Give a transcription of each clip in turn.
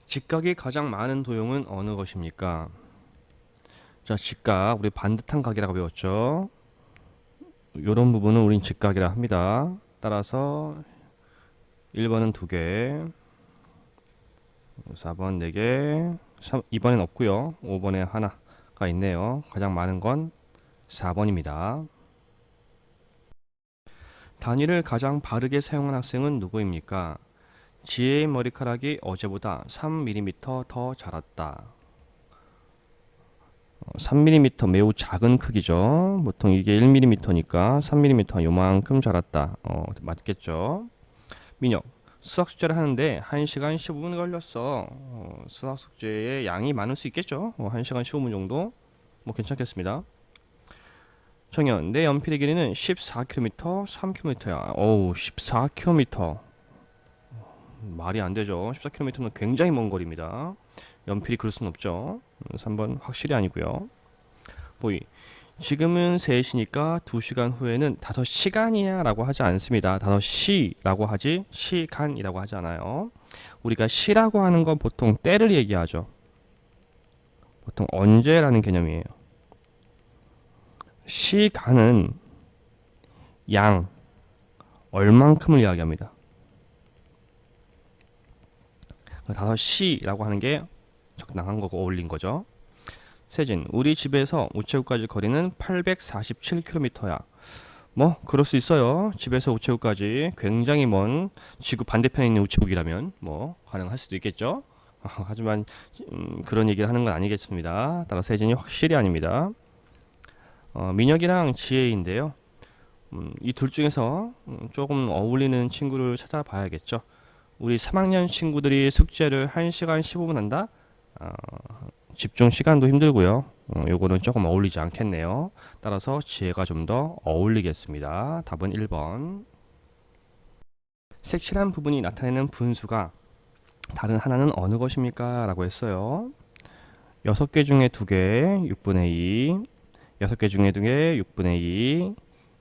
직각이 가장 많은 도형은 어느 것입니까? 자, 직각 우리 반듯한 각이라고 배웠죠. 요런 부분은 우린 직각이라 합니다. 따라서 1번은 2개, 4번 4개, 2번엔 없고요. 5번에 하나가 있네요. 가장 많은 건 4번입니다. 단위를 가장 바르게 사용한 학생은 누구입니까? 지혜의 머리카락이 어제보다 3mm 더 자랐다. 3mm 매우 작은 크기죠. 보통 이게 1mm니까 3mm 요만큼 자랐다. 맞겠죠? 민혁, 수학 숙제를 하는데 1시간 15분 걸렸어. 수학 숙제의 양이 많을 수 있겠죠? 1시간 15분 정도? 뭐 괜찮겠습니다. 정현, 내 연필의 길이는 14km, 3km야. 어우, 14km. 말이 안 되죠. 14km는 굉장히 먼 거리입니다. 연필이 그럴 순 없죠. 3번 확실히 아니고요. 보이, 지금은 3시니까 2시간 후에는 5시간이야 라고 하지 않습니다. 5시라고 하지 시간이라고 하지 않아요. 우리가 시라고 하는 건 보통 때를 얘기하죠. 보통 언제라는 개념이에요. 시간은 양, 얼만큼을 이야기합니다. 5시라고 하는 게 적당한 거고 어울린 거죠. 세진, 우리 집에서 우체국까지 거리는 847km야. 뭐 그럴 수 있어요. 집에서 우체국까지 굉장히 먼 지구 반대편에 있는 우체국이라면 뭐 가능할 수도 있겠죠. 하지만 그런 얘기를 하는 건 아니겠습니다. 따라 세진이 확실히 아닙니다. 민혁이랑 지혜인데요. 이 둘 중에서 조금 어울리는 친구를 찾아봐야겠죠. 우리 3학년 친구들이 숙제를 1시간 15분 한다? 집중 시간도 힘들고요. 요거는 조금 어울리지 않겠네요. 따라서 지혜가 좀 더 어울리겠습니다. 답은 1번. 색칠한 부분이 나타내는 분수가 다른 하나는 어느 것입니까? 라고 했어요. 6개 중에 2개, 6분의 2. 6개 중에 2개, 6분의 2.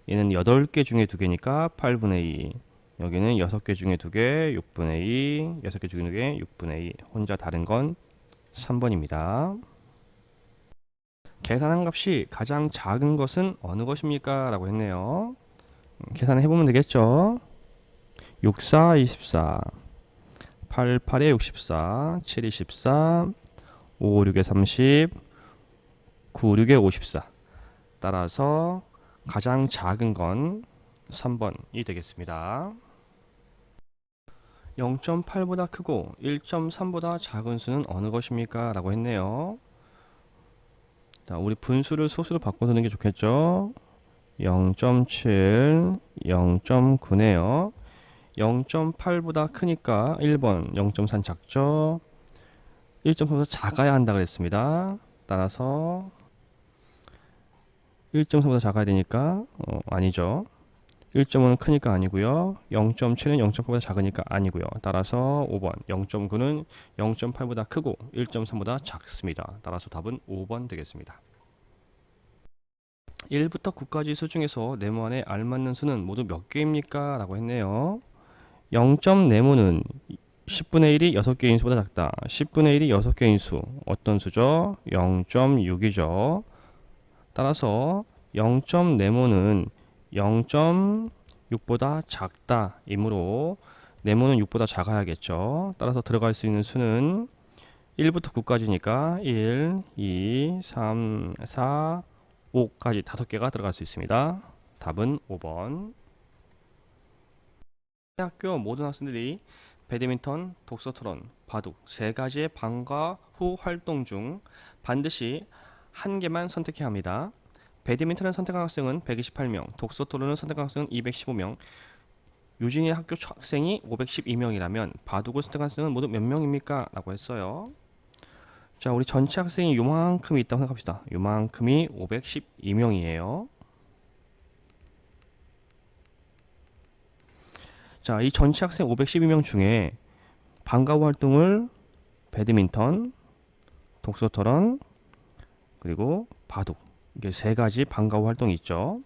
얘는 8개 중에 2개니까 8분의 2. 여기는 6개 중에 2개, 6분의 2. 6개 중에 2개, 6분의 2. 혼자 다른 건 3번입니다. 계산한 값이 가장 작은 것은 어느 것입니까? 라고 했네요. 계산을 해보면 되겠죠. 6, 4, 24, 8, 8에 64, 7, 24, 5, 6에 30, 9, 6에 54. 따라서 가장 작은 건 3번이 되겠습니다. 0.8보다 크고 1.3보다 작은 수는 어느 것입니까? 라고 했네요. 자, 우리 분수를 소수로 바꿔서 넣는 게 좋겠죠. 0.7, 0.9네요. 0.8보다 크니까 1번 0.4 작죠. 1.3보다 작아야 한다 그랬습니다. 따라서 1.3보다 작아야 되니까 아니죠. 1.5는 크니까 아니고요. 0.7은 0.8보다 작으니까 아니고요. 따라서 5번 0.9는 0.8보다 크고 1.3보다 작습니다. 따라서 답은 5번 되겠습니다. 1부터 9까지 수 중에서 네모 안에 알맞는 수는 모두 몇 개입니까? 라고 했네요. 0점 네모는 10분의 1이 6개인 수보다 작다. 10분의 1이 6개인 수. 어떤 수죠? 0.6이죠. 따라서 0점 네모는 0.6보다 작다. 이므로 네모는 6보다 작아야겠죠. 따라서 들어갈 수 있는 수는 1부터 9까지니까 1, 2, 3, 4, 5까지 5개가 들어갈 수 있습니다. 답은 5번. 학교 모든 학생들이 배드민턴, 독서토론, 바둑 세 가지의 방과 후 활동 중 반드시 한 개만 선택해야 합니다. 배드민턴을 선택한 학생은 128명, 독서토론을 선택한 학생은 215명, 유진이 학교 학생이 512명이라면 바둑을 선택한 학생은 모두 몇 명입니까? 라고 했어요. 자, 우리 전체 학생이 요만큼이 있다고 생각합시다. 요만큼이 512명이에요. 자, 이 전체 학생 512명 중에 방과 후 활동을 배드민턴, 독서토론, 그리고 바둑 이게 세 가지 방과 후 활동이 있죠.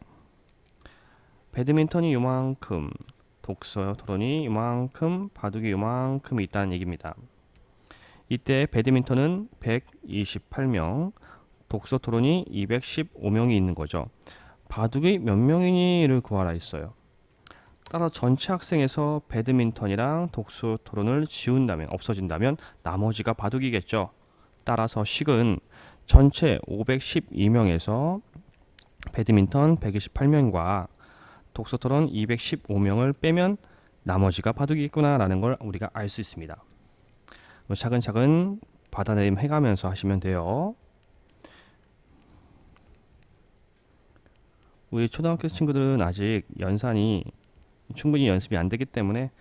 배드민턴이 요만큼, 독서 토론이 요만큼, 바둑이 요만큼 있다는 얘기입니다. 이때 배드민턴은 128명, 독서 토론이 215명이 있는 거죠. 바둑이 몇 명이니를 구하라 했어요. 따라 전체 학생에서 배드민턴이랑 독서 토론을 지운다면, 없어진다면 나머지가 바둑이겠죠. 따라서 식은 전체 512명에서 배드민턴 128명과 독서 토론 215명을 빼면 나머지가 바둑이겠구나라는 걸 우리가 알 수 있습니다. 차근차근 받아내림 해가면서 하시면 돼요. 우리 초등학교 친구들은 아직 연산이 충분히 연습이 안 되기 때문에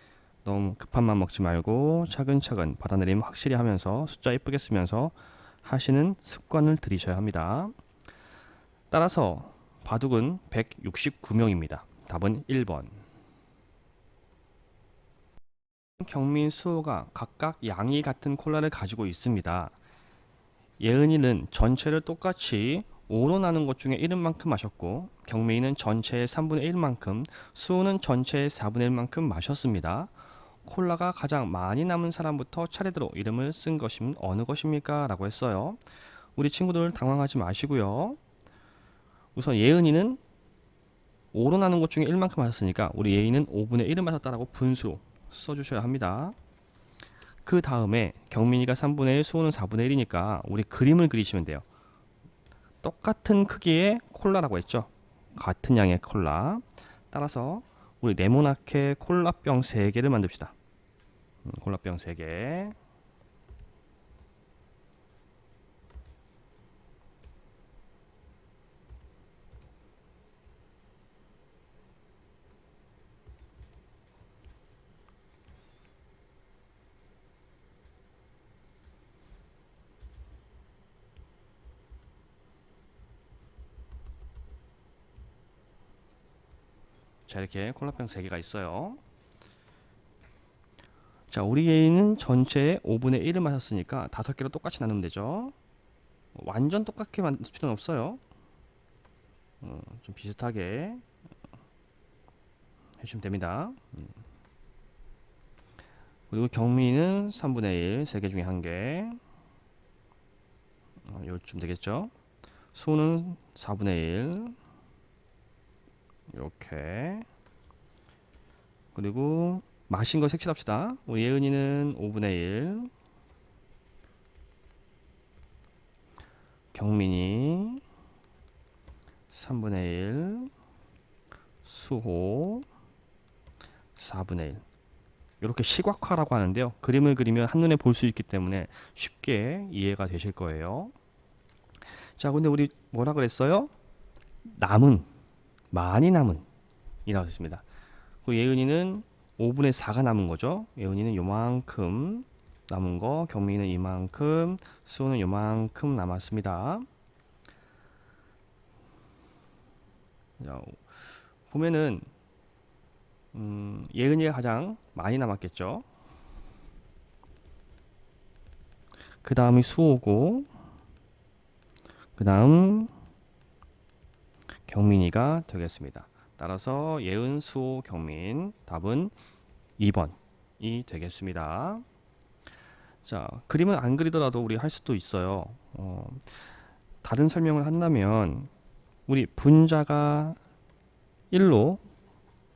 너무 급한 맘 먹지 말고 차근차근 받아내림 확실히 하면서 숫자 예쁘게 쓰면서 하시는 습관을 들이셔야 합니다. 따라서 바둑은 169명입니다. 답은 1번. 경민, 수호가 각각 양이 같은 콜라를 가지고 있습니다. 예은이는 전체를 똑같이 5로 나눈 것 중에 1은만큼 마셨고 경민이는 전체의 3분의 1만큼, 수호는 전체의 4분의 1만큼 마셨습니다. 콜라가 가장 많이 남은 사람부터 차례대로 이름을 쓴 것은 어느 것입니까? 라고 했어요. 우리 친구들 당황하지 마시고요. 우선 예은이는 5로 나눈 것 중에 1만큼 마셨으니까 우리 예은이는 5분의 1을 마셨다라고 분수 써주셔야 합니다. 그 다음에 경민이가 3분의 1, 수호는 4분의 1이니까 우리 그림을 그리시면 돼요. 똑같은 크기의 콜라라고 했죠. 같은 양의 콜라. 따라서 우리 네모나게 콜라병 3개를 만듭시다. 콜라병 3개. 자, 이렇게 콜라병 3개가 있어요. 자, 우리 A는 전체의 5분의 1을 마셨으니까 5개로 똑같이 나누면 되죠. 완전 똑같게 만들 필요는 없어요. 좀 비슷하게 해주면 됩니다. 그리고 경민이는 3분의 1, 3개 중에 1개. 요쯤 되겠죠. 수는 4분의 1. 이렇게. 그리고 마신 거 색칠합시다. 우리 예은이는 5분의 1. 경민이 3분의 1. 수호 4분의 1. 이렇게 시각화라고 하는데요. 그림을 그리면 한눈에 볼 수 있기 때문에 쉽게 이해가 되실 거예요. 자, 근데 우리 뭐라 그랬어요? 남은, 많이 남은 이라고 했습니다. 그 예은이는 5분의 4가 남은 거죠. 예은이는 요만큼 남은 거, 경민이는 이만큼, 수호는 요만큼 남았습니다. 자, 보면은 예은이가 가장 많이 남았겠죠. 그 다음이 수호고, 그 다음 경민이가 되겠습니다. 따라서 예은, 수호, 경민 답은 2번이 되겠습니다. 자, 그림은 안 그리더라도 우리 할 수도 있어요. 다른 설명을 한다면 우리 분자가 1로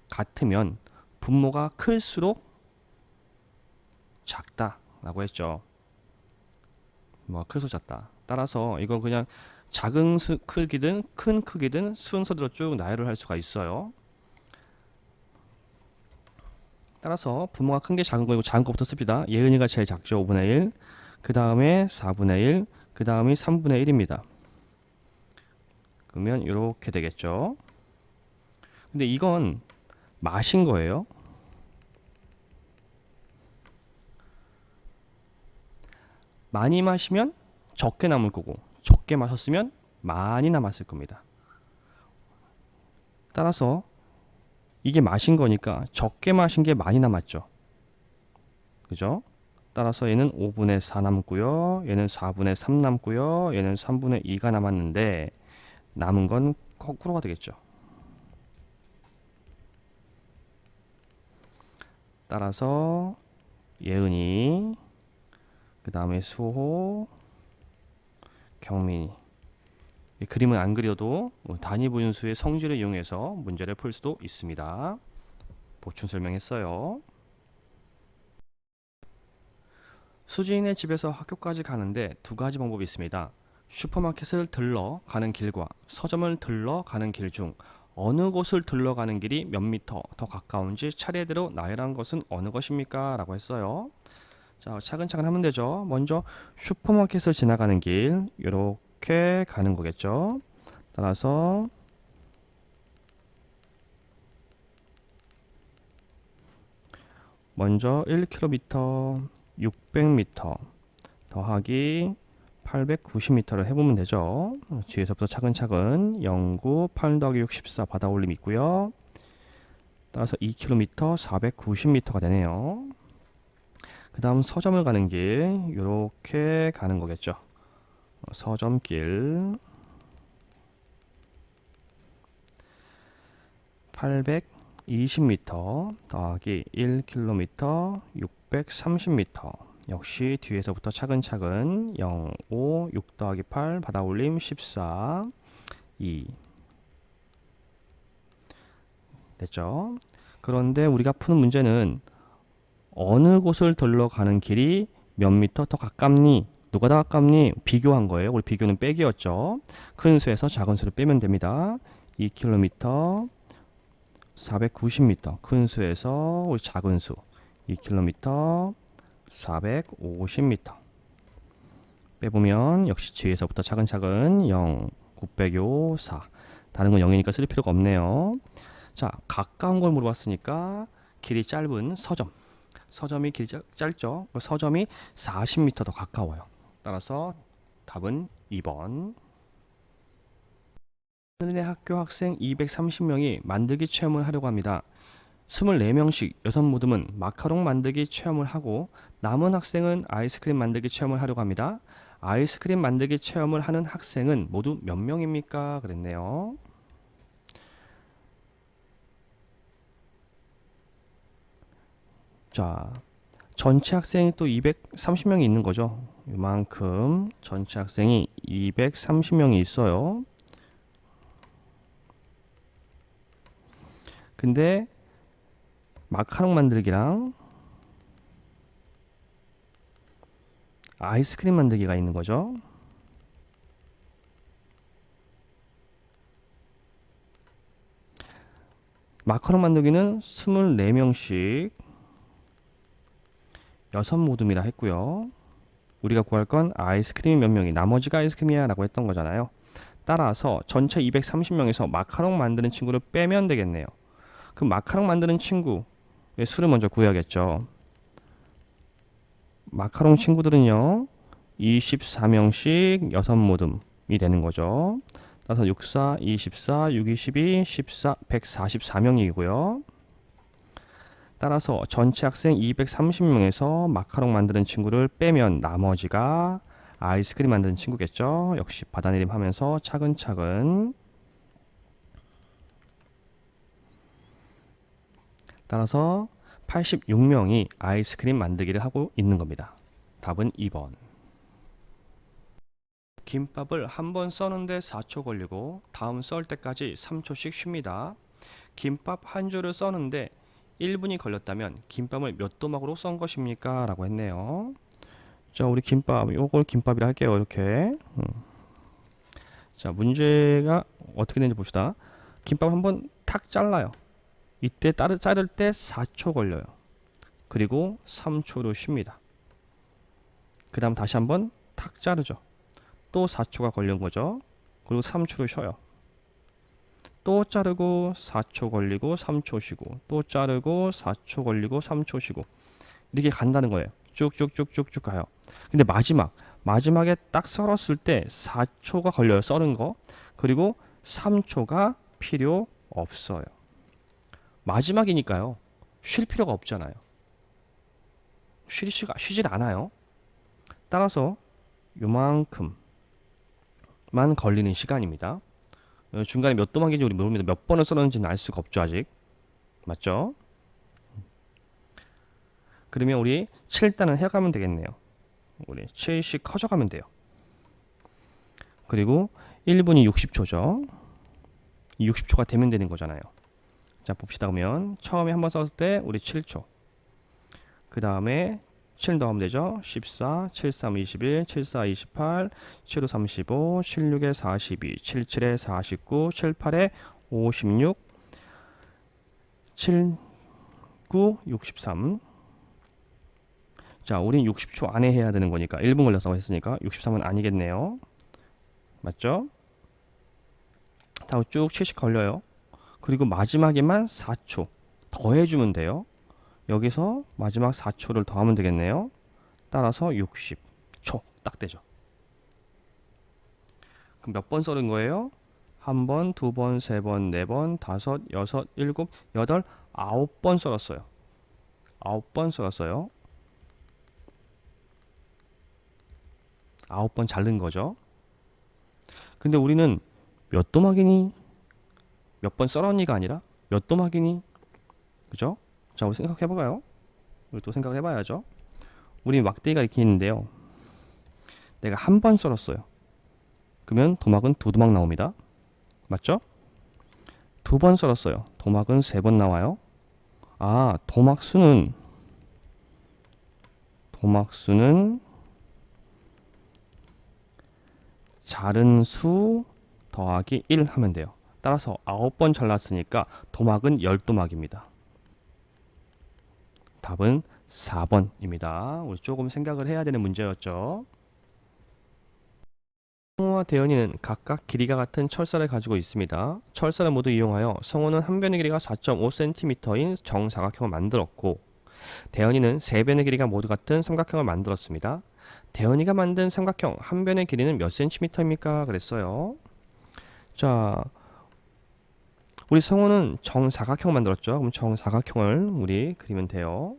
같으면 분모가 클수록 작다라고 했죠. 뭐 클수록 작다. 따라서 이거 그냥 작은 크기든 큰 크기든 순서대로 쭉 나열을 할 수가 있어요. 따라서 분모가 큰 게 작은 거고 작은 거부터 씁니다. 예은이가 제일 작죠. 5분의 1. 그 다음에 4분의 1. 그 다음이 3분의 1입니다. 그러면 이렇게 되겠죠. 근데 이건 마신 거예요. 많이 마시면 적게 남을 거고 적게 마셨으면 많이 남았을 겁니다. 따라서 이게 마신 거니까 적게 마신 게 많이 남았죠. 그죠? 따라서 얘는 5분의 4 남고요. 얘는 4분의 3 남고요. 얘는 3분의 2가 남았는데 남은 건 거꾸로가 되겠죠. 따라서 예은이 그 다음에 수호, 경민이. 이 그림은 안 그려도 단위 분수의 성질을 이용해서 문제를 풀 수도 있습니다. 보충 설명했어요. 수지인의 집에서 학교까지 가는데 두 가지 방법이 있습니다. 슈퍼마켓을 들러 가는 길과 서점을 들러 가는 길 중 어느 곳을 들러 가는 길이 몇 미터 더 가까운지 차례대로 나열한 것은 어느 것입니까? 라고 했어요. 자, 차근차근 하면 되죠. 먼저 슈퍼마켓을 지나가는 길, 이렇게 가는 거겠죠. 따라서 먼저 1km 600m 더하기 890m를 해보면 되죠. 뒤에서부터 차근차근 0, 8 더하기 6, 14 받아 올림 있고요. 따라서 2km 490m가 되네요. 그 다음 서점을 가는 길, 이렇게 가는 거겠죠. 서점길 820m 더하기 1km 630m. 역시 뒤에서부터 차근차근 0, 5, 6 더하기 8 받아 올림 14, 2 됐죠. 그런데 우리가 푸는 문제는 어느 곳을 들러 가는 길이 몇 미터 더 가깝니? 누가 더 가깝니? 비교한 거예요. 우리 비교는 빼기였죠. 큰 수에서 작은 수를 빼면 됩니다. 2km 490m 큰 수에서 우리 작은 수 2km 450m 빼보면 역시 뒤에서부터 차근차근 0, 905, 4 다른 건 0이니까 쓸 필요가 없네요. 자, 가까운 걸 물어봤으니까 길이 짧은 서점이 길이 짧죠. 서점이 40m 더 가까워요. 따라서 답은 2번. 오늘의 학교 학생 230명이 만들기 체험을 하려고 합니다. 24명씩 6모듬은 마카롱 만들기 체험을 하고 남은 학생은 아이스크림 만들기 체험을 하려고 합니다. 아이스크림 만들기 체험을 하는 학생은 모두 몇 명입니까? 그랬네요. 자, 전체 학생이 또 230명이 있는 거죠. 이만큼 전체 학생이 230명이 있어요. 근데 마카롱 만들기랑 아이스크림 만들기가 있는 거죠. 마카롱 만들기는 24명씩 6모듬이라 했고요. 우리가 구할 건 아이스크림이 몇 명이 나머지가 아이스크림이야 라고 했던 거잖아요. 따라서 전체 230명에서 마카롱 만드는 친구를 빼면 되겠네요. 그 마카롱 만드는 친구의 수를 먼저 구해야겠죠. 마카롱 친구들은요 24명씩 6모듬이 되는 거죠. 따라서 6, 4, 24, 6, 22, 14, 144명이고요. 따라서 전체 학생 230명에서 마카롱 만드는 친구를 빼면 나머지가 아이스크림 만드는 친구겠죠. 역시 받아내림 하면서 차근차근. 따라서 86명이 아이스크림 만들기를 하고 있는 겁니다. 답은 2번. 김밥을 한 번 써는데 4초 걸리고 다음 썰 때까지 3초씩 쉽니다. 김밥 한 줄을 써는데 1분이 걸렸다면 김밥을 몇 도막으로 썬 것입니까? 라고 했네요. 자, 우리 김밥, 요걸 김밥이라 할게요. 이렇게. 자, 문제가 어떻게 되는지 봅시다. 김밥 한번 탁 잘라요. 이때 자를 때 4초 걸려요. 그리고 3초로 쉽니다. 그 다음 다시 한번 탁 자르죠. 또 4초가 걸린 거죠. 그리고 3초로 쉬어요. 또 자르고 4초 걸리고 3초 쉬고 또 자르고 4초 걸리고 3초 쉬고 이렇게 간다는 거예요. 쭉쭉쭉쭉쭉 가요. 근데 마지막에 딱 썰었을 때 4초가 걸려요. 썰은 거. 그리고 3초가 필요 없어요. 마지막이니까요. 쉴 필요가 없잖아요. 쉬질 않아요. 따라서 요만큼만 걸리는 시간입니다. 중간에 몇 도막인지 우리 모릅니다. 몇 번을 썰었는지는 알 수가 없죠. 아직. 맞죠? 그러면 우리 7단을 해가면 되겠네요. 우리 7씩 커져가면 돼요. 그리고 1분이 60초죠. 60초가 되면 되는 거잖아요. 자, 봅시다. 그러면 처음에 한번 썼을 때 우리 7초. 그 다음에 7 더하면 되죠. 14, 7, 3, 21, 7, 4, 28, 7, 5, 35, 7, 6에 42, 7, 7에 49, 7, 8에 56, 7, 9, 63. 자, 우린 60초 안에 해야 되는 거니까 1분 걸렸다고 했으니까 63은 아니겠네요. 맞죠? 다음 쭉 70 걸려요. 그리고 마지막에만 4초 더 해주면 돼요. 여기서 마지막 4초를 더하면 되겠네요. 따라서 60초 딱 되죠. 그럼 몇 번 썰은 거예요? 한 번, 두 번, 세 번, 네 번, 다섯, 여섯, 일곱, 여덟, 9번 썰었어요. 9번 썰었어요. 9번 자른 거죠. 근데 우리는 몇 도막이니? 몇 번 썰었니가 아니라 몇 도막이니? 그죠? 자, 우리 생각해봐요. 우리 또 생각을 해봐야죠. 우리 막대기가 이렇게 있는데요. 내가 한 번 썰었어요. 그러면 도막은 2도막 나옵니다. 맞죠? 2번 썰었어요. 도막은 3번 나와요. 아, 도막 수는 자른 수 더하기 1 하면 돼요. 따라서 9번 잘랐으니까 도막은 10도막입니다. 답은 4번입니다. 우리 조금 생각을 해야 되는 문제였죠. 성호와 대현이는 각각 길이가 같은 철사를 가지고 있습니다. 철사를 모두 이용하여 성호는 한 변의 길이가 4.5cm인 정사각형을 만들었고 대현이는 세 변의 길이가 모두 같은 삼각형을 만들었습니다. 대현이가 만든 삼각형 한 변의 길이는 몇 cm입니까? 그랬어요. 자, 우리 성호는 정사각형 만들었죠. 그럼 정사각형을 우리 그리면 돼요.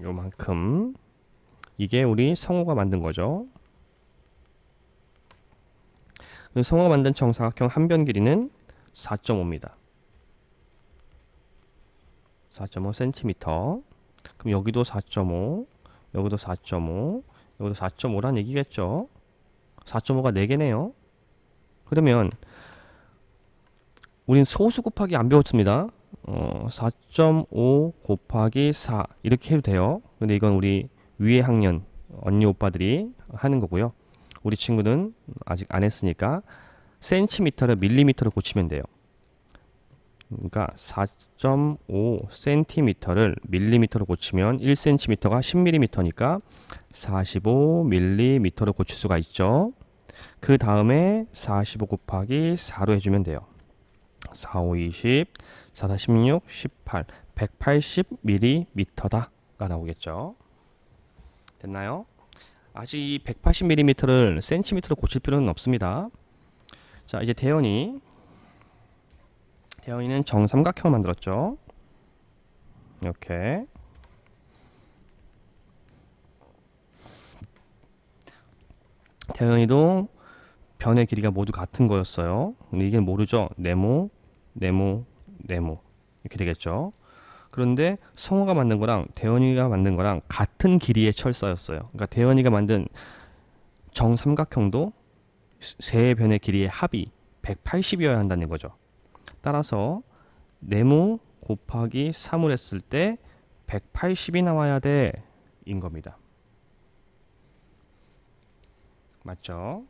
요만큼. 이게 우리 성호가 만든 거죠. 성호가 만든 정사각형 한 변 길이는 4.5입니다. 4.5cm. 그럼 여기도 4.5, 여기도 4.5, 여기도 4.5란 얘기겠죠. 4.5가 4개네요. 그러면 우린 소수 곱하기 안 배웠습니다. 4.5 곱하기 4 이렇게 해도 돼요. 근데 이건 우리 위에 학년 언니 오빠들이 하는 거고요. 우리 친구는 아직 안 했으니까 센티미터를 밀리미터로 고치면 돼요. 그러니까 4.5cm를 밀리미터로 고치면 1cm가 10mm니까 45mm로 고칠 수가 있죠. 그 다음에 45 곱하기 4로 해주면 돼요. 4, 5, 20, 4, 4, 16, 18, 180mm다가 나오겠죠. 됐나요? 아직 이 180mm를 센티미터로 고칠 필요는 없습니다. 자, 이제 대현이는 정삼각형을 만들었죠. 이렇게 대현이도 변의 길이가 모두 같은 거였어요. 근데 이게 모르죠. 네모, 네모, 네모 이렇게 되겠죠. 그런데 성호가 만든 거랑 대현이가 만든 거랑 같은 길이의 철사였어요. 그러니까 대현이가 만든 정삼각형도 세 변의 길이의 합이 180이어야 한다는 거죠. 따라서 네모 곱하기 3을 했을 때 180이 나와야 돼 인 겁니다. 맞죠?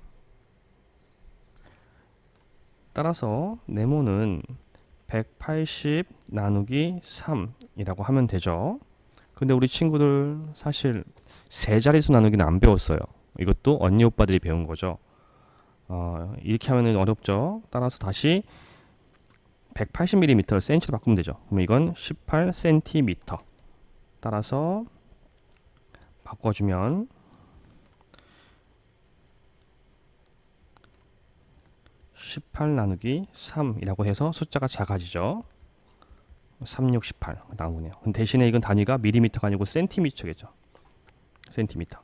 따라서 네모는 180 나누기 3이라고 하면 되죠. 근데 우리 친구들 사실 세 자릿수 나누기는 안 배웠어요. 이것도 언니 오빠들이 배운 거죠. 이렇게 하면 어렵죠. 따라서 다시 180mm를 센치로 바꾸면 되죠. 그럼 이건 18cm. 따라서 바꿔주면 18 나누기 3이라고 해서 숫자가 작아지죠. 36, 18 나오네요. 대신에 이건 단위가 밀리미터가 아니고 센티미터겠죠. 센티미터.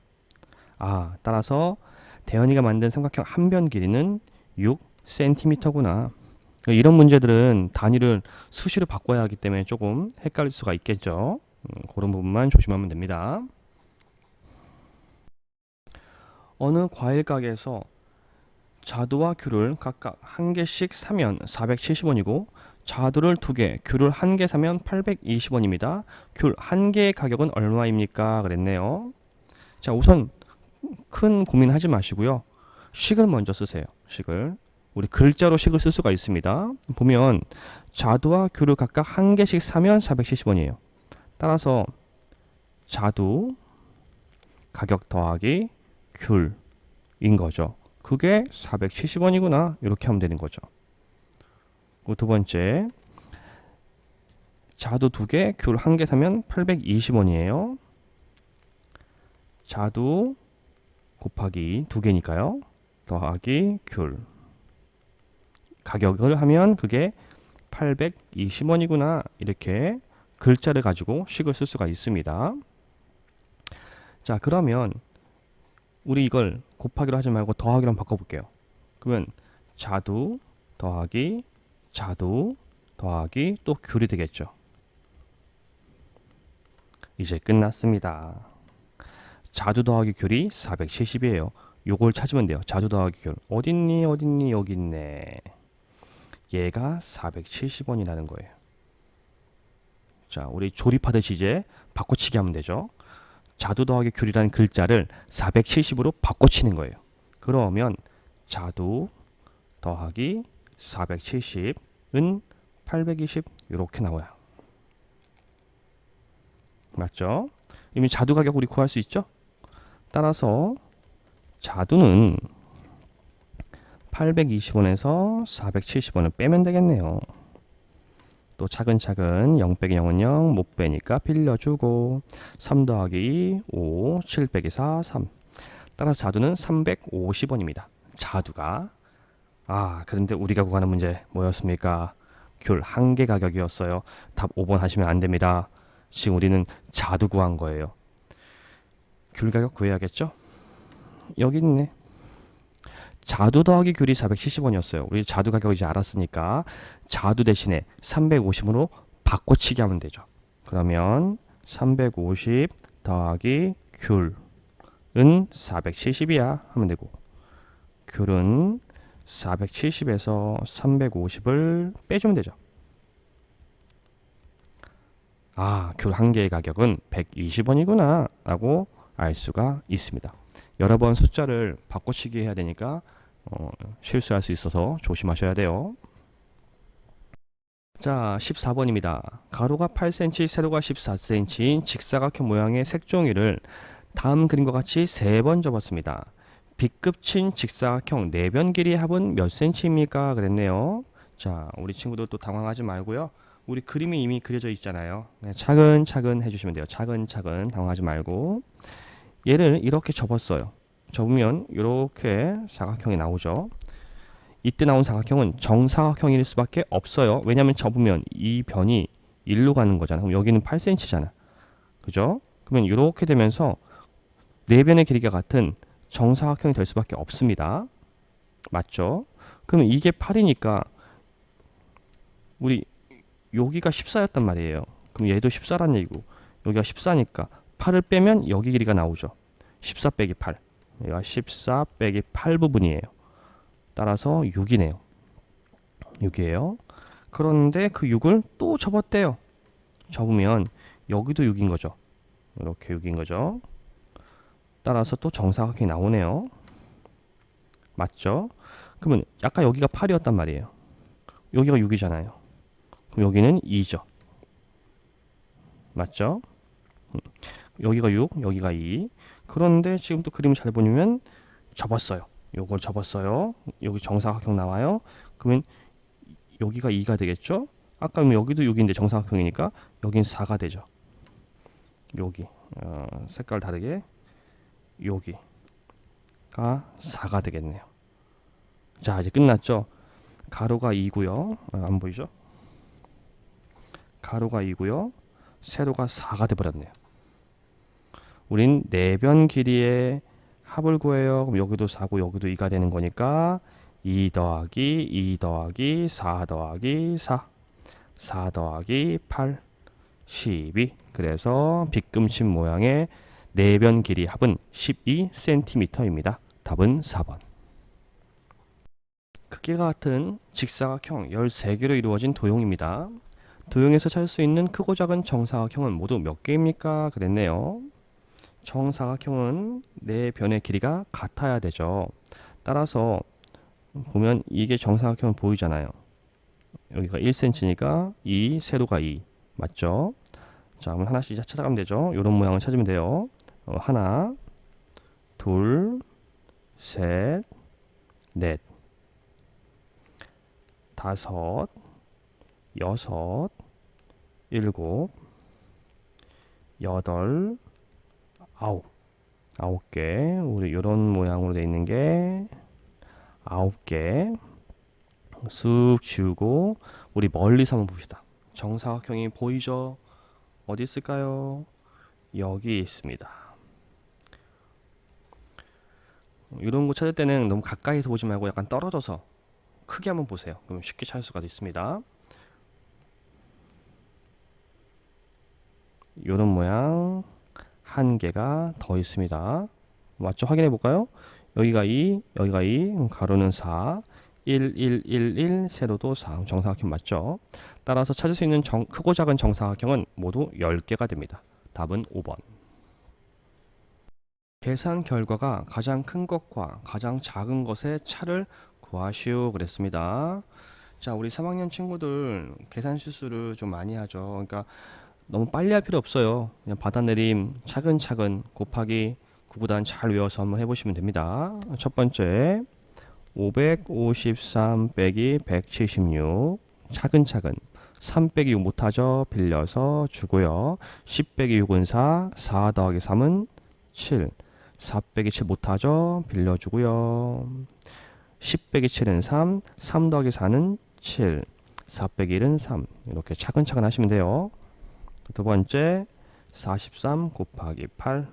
따라서 대현이가 만든 삼각형 한 변 길이는 6cm구나. 이런 문제들은 단위를 수시로 바꿔야 하기 때문에 조금 헷갈릴 수가 있겠죠. 그런 부분만 조심하면 됩니다. 어느 과일 가게에서 자두와 귤을 각각 한 개씩 사면 470원이고 자두를 2개, 귤을 1개 사면 820원입니다. 귤 1개의 가격은 얼마입니까? 그랬네요. 자, 우선 큰 고민하지 마시고요. 식을 먼저 쓰세요. 식을. 우리 글자로 식을 쓸 수가 있습니다. 보면 자두와 귤을 각각 한 개씩 사면 470원이에요. 따라서 자두 가격 더하기 귤인 거죠. 그게 470원이구나. 이렇게 하면 되는 거죠. 두 번째, 자두 2개, 귤 1개 사면 820원이에요. 자두 곱하기 2개니까요. 더하기 귤. 가격을 하면 그게 820원이구나. 이렇게 글자를 가지고 식을 쓸 수가 있습니다. 자, 그러면 우리 이걸 곱하기로 하지 말고 더하기로 한번 바꿔볼게요. 그러면 자두 더하기 자두 더하기 또 귤이 되겠죠. 이제 끝났습니다. 자두 더하기 귤이 470이에요. 요걸 찾으면 돼요. 자두 더하기 귤. 어딨니? 어딨니? 여기 있네. 얘가 470원이라는 거예요. 자, 우리 조립하듯이 이제 바꿔치기 하면 되죠. 자두 더하기 귤이라는 글자를 470으로 바꿔치는 거예요. 그러면 자두 더하기 470은 820 이렇게 나와요. 맞죠? 이미 자두 가격 우리 구할 수 있죠? 따라서 자두는 820원에서 470원을 빼면 되겠네요. 또 차근차근 0 빼기 0은 0, 못 빼니까 빌려주고 3 더하기 5, 7 빼기 4, 3. 따라서 자두는 350원입니다. 자두가. 그런데 우리가 구하는 문제 뭐였습니까? 귤 1개 가격이었어요. 답 5번 하시면 안 됩니다. 지금 우리는 자두 구한 거예요. 귤 가격 구해야겠죠? 여기 있네. 자두 더하기 귤이 470원이었어요. 우리 자두 가격 이제 알았으니까 자두 대신에 350으로 바꿔치기 하면 되죠. 그러면 350 더하기 귤은 470이야 하면 되고, 귤은 470에서 350을 빼주면 되죠. 귤 1개의 가격은 120원이구나 라고 알 수가 있습니다. 여러 번 숫자를 바꿔치기 해야 되니까 실수할 수 있어서 조심하셔야 돼요. 자, 14번입니다. 가로가 8cm, 세로가 14cm인 직사각형 모양의 색종이를 다음 그림과 같이 3번 접었습니다. B급친 직사각형 내변 길이의 합은 몇 cm입니까? 그랬네요. 자, 우리 친구들 또 당황하지 말고요. 우리 그림이 이미 그려져 있잖아요. 차근차근 해주시면 돼요. 차근차근 당황하지 말고. 얘를 이렇게 접었어요. 접으면 이렇게 사각형이 나오죠. 이때 나온 사각형은 정사각형일 수밖에 없어요. 왜냐하면 접으면 이 변이 1로 가는 거잖아. 그럼 여기는 8cm잖아. 그죠? 그러면 이렇게 되면서 네 변의 길이가 같은 정사각형이 될 수밖에 없습니다. 맞죠? 그러면 이게 8이니까 우리 여기가 14였단 말이에요. 그럼 얘도 14란 얘기고 여기가 14니까 8을 빼면 여기 길이가 나오죠. 14 빼기 8. 얘가 14 빼기 8 부분이에요. 따라서 6이네요. 6이에요. 그런데 그 6을 또 접었대요. 접으면 여기도 6인 거죠. 이렇게 6인 거죠. 따라서 또 정사각형이 나오네요. 맞죠? 그러면 아까 여기가 8이었단 말이에요. 여기가 6이잖아요. 그럼 여기는 2죠. 맞죠? 여기가 6, 여기가 2. 그런데 지금 또 그림을 잘 보면 접었어요. 요걸 접었어요. 여기 정사각형 나와요. 그러면 여기가 2가 되겠죠? 아까 여기도 6인데 정사각형이니까 여긴 4가 되죠. 여기 색깔 다르게 여기가 4가 되겠네요. 자, 이제 끝났죠? 가로가 2고요. 안 보이죠? 가로가 2고요. 세로가 4가 돼버렸네요. 우린 내변 길이의 합을 구해요. 그럼 여기도 4고 여기도 2가 되는 거니까 2 더하기 2 더하기 4 더하기 4 4 더하기 8 12. 그래서 빗금친 모양의 내변 길이 합은 12cm입니다. 답은 4번. 크기가 같은 직사각형 13개로 이루어진 도형입니다. 도형에서 찾을 수 있는 크고 작은 정사각형은 모두 몇 개입니까? 그랬네요. 정사각형은 네 변의 길이가 같아야 되죠. 따라서 보면 이게 정사각형 보이잖아요. 여기가 1cm니까 2, 세로가 2. 맞죠? 자, 그럼 하나씩 찾아가면 되죠. 이런 모양을 찾으면 돼요. 하나, 둘, 셋, 넷, 다섯, 여섯, 일곱, 여덟, 아홉. 9개. 우리 이런 모양으로 되어 있는 게 9개. 쑥 지우고 우리 멀리서 한번 봅시다. 정사각형이 보이죠? 어디 있을까요? 여기 있습니다. 이런 거 찾을 때는 너무 가까이서 보지 말고 약간 떨어져서 크게 한번 보세요. 그럼 쉽게 찾을 수가 있습니다. 이런 모양 한 개가 더 있습니다. 맞죠? 확인해 볼까요? 여기가 2, 여기가 2, 가로는 4, 1, 1, 1, 1, 세로도 4. 정사각형 맞죠? 따라서 찾을 수 있는 크고 작은 정사각형은 모두 10개가 됩니다. 답은 5번. 계산 결과가 가장 큰 것과 가장 작은 것의 차를 구하시오 그랬습니다. 자, 우리 3학년 친구들 계산 실수를 좀 많이 하죠. 그러니까 너무 빨리 할 필요 없어요. 그냥 받아내림 차근차근 곱하기 9구단 잘 외워서 한번 해보시면 됩니다. 첫 번째 553 빼기 176 차근차근 3 빼기 6 못하죠. 빌려서 주고요. 10 빼기 6은 4, 4 더하기 3은 7, 4 빼기 7 못하죠. 빌려주고요. 10 빼기 7은 3, 3 더하기 4는 7, 4 빼기 1은 3. 이렇게 차근차근 하시면 돼요. 두 번째 43 곱하기 8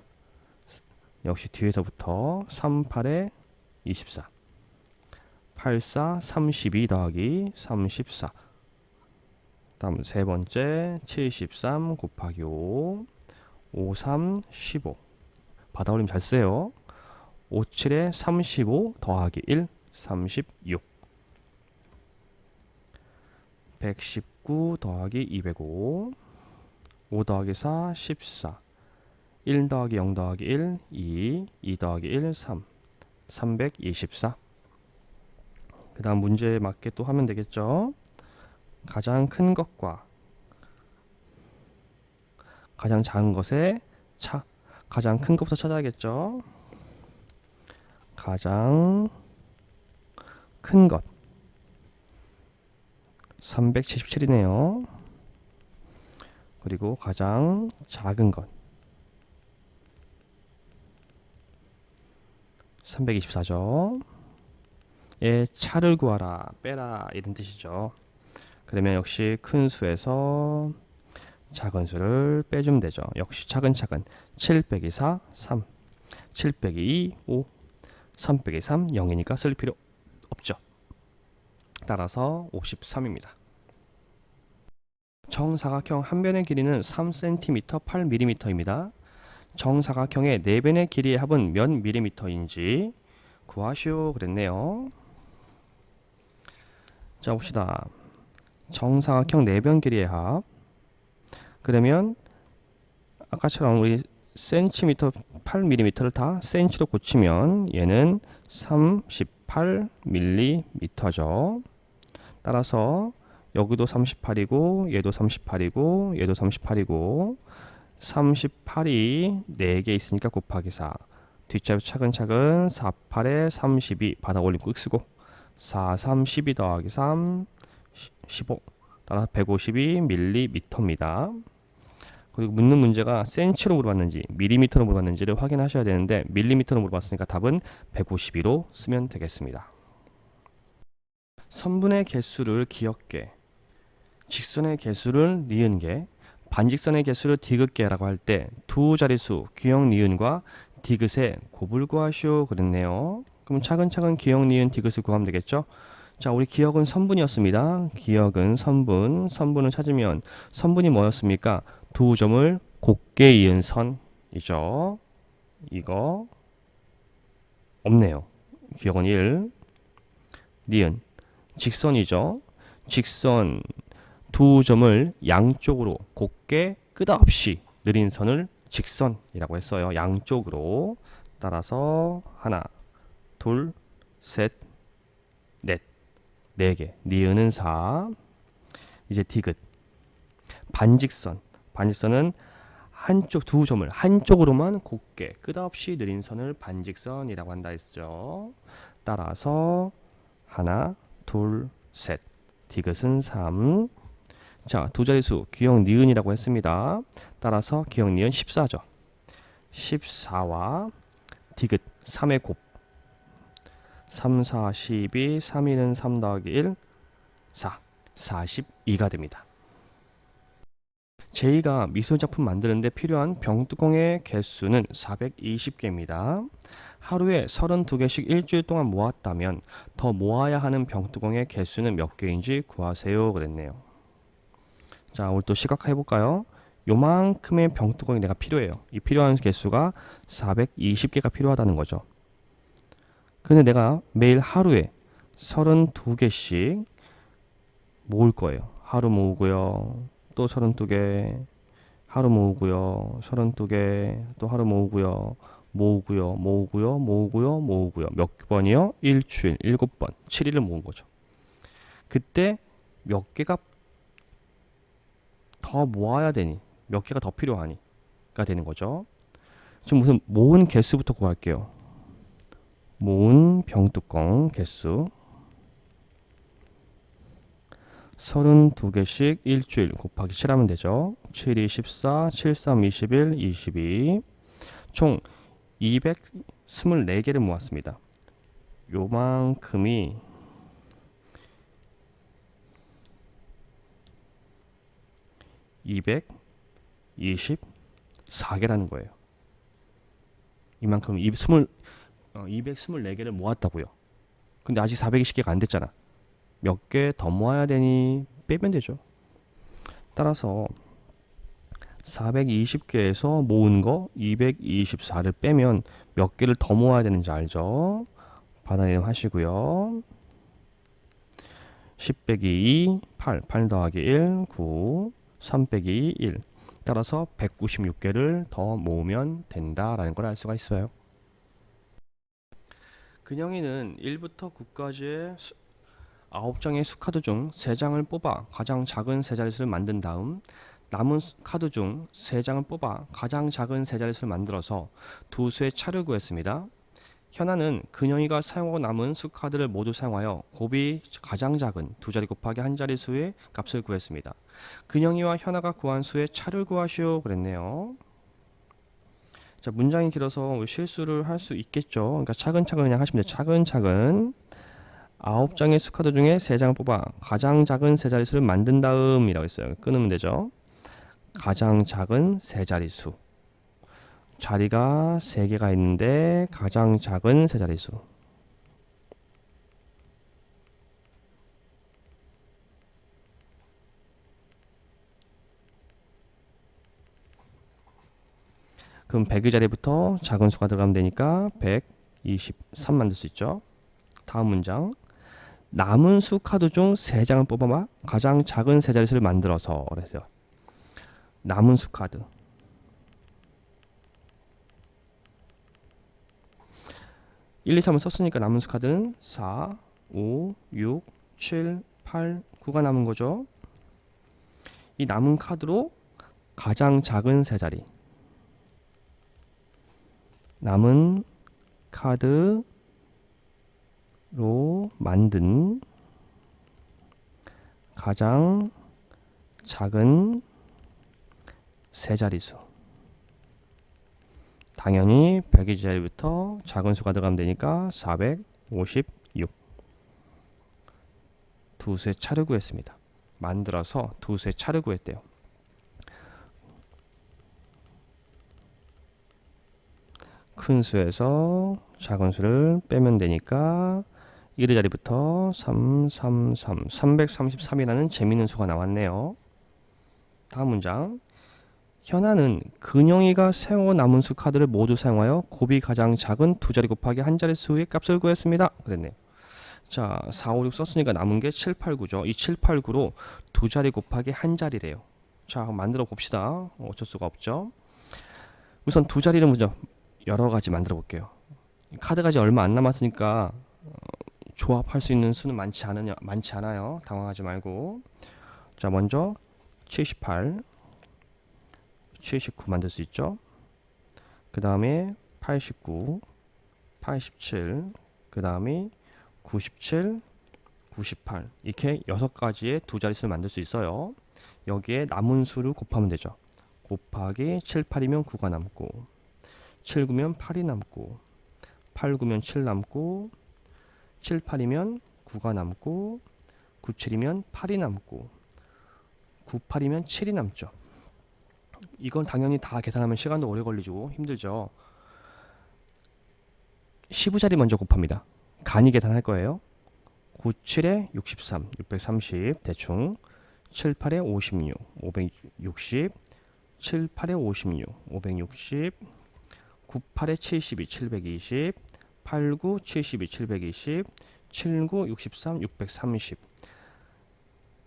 역시 뒤에서부터 3, 8에 24 84 32 더하기 34 다음 세 번째 73 곱하기 5 53 15 받아올림 잘 쓰세요. 57에 35 더하기 1 36 119 더하기 205 5 더하기 4 14 1 더하기 0 더하기 1 2 2 더하기 1 3 324 그 다음 문제에 맞게 또 하면 되겠죠. 가장 큰 것과 가장 작은 것의 차. 가장 큰 것부터 찾아야겠죠. 가장 큰 것 377이네요. 그리고 가장 작은 것 324죠. 의 차를 구하라, 빼라 이런 뜻이죠. 그러면 역시 큰 수에서 작은 수를 빼주면 되죠. 역시 차근차근 7 빼기 4, 3 7 빼기 2, 5 3 빼기 3, 0이니까 쓸 필요 없죠. 따라서 53입니다. 정사각형 한 변의 길이는 3cm 8mm입니다. 정사각형의 4변의 길이의 합은 몇 mm인지 구하시오 그랬네요. 자 봅시다. 정사각형 4변 길이의 합. 그러면 아까처럼 우리 cm 8mm를 다 cm로 고치면 얘는 38mm죠. 따라서 여기도 38이고 얘도 38이고 얘도 38이고 38이 4개 있으니까 곱하기 4 뒷자리 차근차근 4, 8에 32 받아 올림 꾹 쓰고 4, 3, 12 더하기 3 15 따라서 152mm입니다. 그리고 묻는 문제가 센치로 물어봤는지 밀리미터로 물어봤는지를 확인하셔야 되는데 밀리미터로 물어봤으니까 답은 152로 쓰면 되겠습니다. 선분의 개수를 기역개, 직선의 개수를 니은개, 반직선의 개수를 디귿개라고 할 때 두 자릿수 기역 니은과 디귿의 곱을 구하시오 그랬네요. 그럼 차근차근 기역 니은 디귿을 구하면 되겠죠. 자, 우리 기역은 선분이었습니다. 기역은 선분, 선분을 찾으면 선분이 뭐였습니까? 두 점을 곱게 이은 선이죠. 이거 없네요. 기억은 1. 니은 직선이죠. 직선 두 점을 양쪽으로 곱게 끝없이 느린 선을 직선이라고 했어요. 양쪽으로. 따라서 하나, 둘, 셋, 넷, 네 개. 니은은 4. 이제 디귿. 반직선. 반직선은 한쪽 두 점을 한쪽으로만 곱게 끝없이 느린 선을 반직선이라고 한다 했죠. 따라서 하나, 둘, 셋. 디귿은 3. 자, 두 자릿수 기억 니은이라고 했습니다. 따라서 기억 니은 14죠. 14와 디귿 3의 곱. 3, 4, 12, 3, 1은 3 더하기 1, 4. 42가 됩니다. 제2가 미술작품 만드는데 필요한 병뚜껑의 개수는 420개입니다. 하루에 32개씩 일주일 동안 모았다면 더 모아야 하는 병뚜껑의 개수는 몇 개인지 구하세요. 그랬네요. 자, 오늘 또 시각화해 볼까요? 요만큼의 병뚜껑이 내가 필요해요. 이 필요한 개수가 420개가 필요하다는 거죠. 근데 내가 매일 하루에 32개씩 모을 거예요. 하루 모으고요. 또 32개, 하루 모으고요. 32개, 또 하루 모으고요. 모으고요. 몇 번이요? 일주일, 7번, 7일을 모은 거죠. 그때 몇 개가 더 모아야 되니, 몇 개가 더 필요하니가 되는 거죠. 지금 무슨 모은 개수부터 구할게요. 모은 병뚜껑 개수 32개씩 일주일 곱하기 7 하면 되죠. 7, 2, 14, 7, 3, 21, 22. 총 224개를 모았습니다. 요만큼이 224개라는 거예요. 이만큼 224개를 모았다고요. 근데 아직 420개가 안 됐잖아. 몇 개 더 모아야 되니 빼면 되죠. 따라서 420개에서 모은 거 224를 빼면 몇 개를 더 모아야 되는지 알죠? 받아내림 하시고요. 10 빼기 2, 8, 8 더하기 1, 9, 3 빼기 1. 따라서 196개를 더 모으면 된다라는 걸 알 수가 있어요. 근영이는 1부터 9까지의 9장의 수카드 중 3장을 뽑아 가장 작은 세 자릿수를 만든 다음 남은 카드 중 3장을 뽑아 가장 작은 세 자릿수를 만들어서 두 수의 차를 구했습니다. 현아는 근영이가 사용하고 남은 수카드를 모두 사용하여 곱이 가장 작은 두 자리 곱하기 한 자릿수의 값을 구했습니다. 근영이와 현아가 구한 수의 차를 구하시오 그랬네요. 자, 문장이 길어서 실수를 할 수 있겠죠. 그러니까 차근차근 그냥 하시면 돼요. 차근차근 9장의 수카드 중에 3장을 뽑아 가장 작은 세 자릿수를 만든 다음 이라고 했어요. 끊으면 되죠. 가장 작은 세 자릿수. 자리가 3개가 있는데 가장 작은 세 자릿수. 그럼 100의 자리부터 작은 수가 들어가면 되니까 123 만들 수 있죠. 다음 문장. 남은 수 카드 중 3장을 뽑아봐 가장 작은 세 자릿수를 만들어서 그랬어요. 남은 수 카드. 1, 2, 3을 썼으니까 남은 수 카드는 4, 5, 6, 7, 8, 9가 남은 거죠. 이 남은 카드로 가장 작은 세 자리. 남은 카드로 만든 가장 작은 세 자릿수. 당연히 100의 자리부터 작은 수가 들어가면 되니까 456. 두 수의 차를 구했습니다. 만들어서 두 수의 차를 구했대요. 큰 수에서 작은 수를 빼면 되니까 1의 자리부터 333, 333이라는 재미있는 수가 나왔네요. 다음 문장. 현아는 근영이가 세워 남은 수 카드를 모두 사용하여 곱이 가장 작은 두 자리 곱하기 한 자릿수의 값을 구했습니다. 그랬네요. 자, 4, 5, 6 썼으니까 남은 게 7, 8, 9죠. 이 7, 8, 9로 두 자리 곱하기 한 자리래요. 자, 한번 만들어 봅시다. 어쩔 수가 없죠. 우선 두 자리는 먼저 여러 가지 만들어 볼게요. 카드가 이제 얼마 안 남았으니까 조합할 수 있는 수는 많지 않아요. 당황하지 말고. 자, 먼저 78, 79 만들 수 있죠. 그 다음에 89, 87, 그 다음에 97, 98 이렇게 6가지의 두 자릿수를 만들 수 있어요. 여기에 남은 수를 곱하면 되죠. 곱하기 7, 8이면 9가 남고 7, 9면 8이 남고 8, 9면 7 남고 7, 8이면 9가 남고 9, 7이면 8이 남고 9, 8이면 7이 남죠. 이건 당연히 다 계산하면 시간도 오래 걸리고 힘들죠. 15자리 먼저 곱합니다. 간이 계산할 거예요. 9, 7에 63, 630 대충 7, 8에 56, 560 7, 8에 56, 560 9, 8에 72, 720 8, 9, 72, 720 7, 9, 63, 630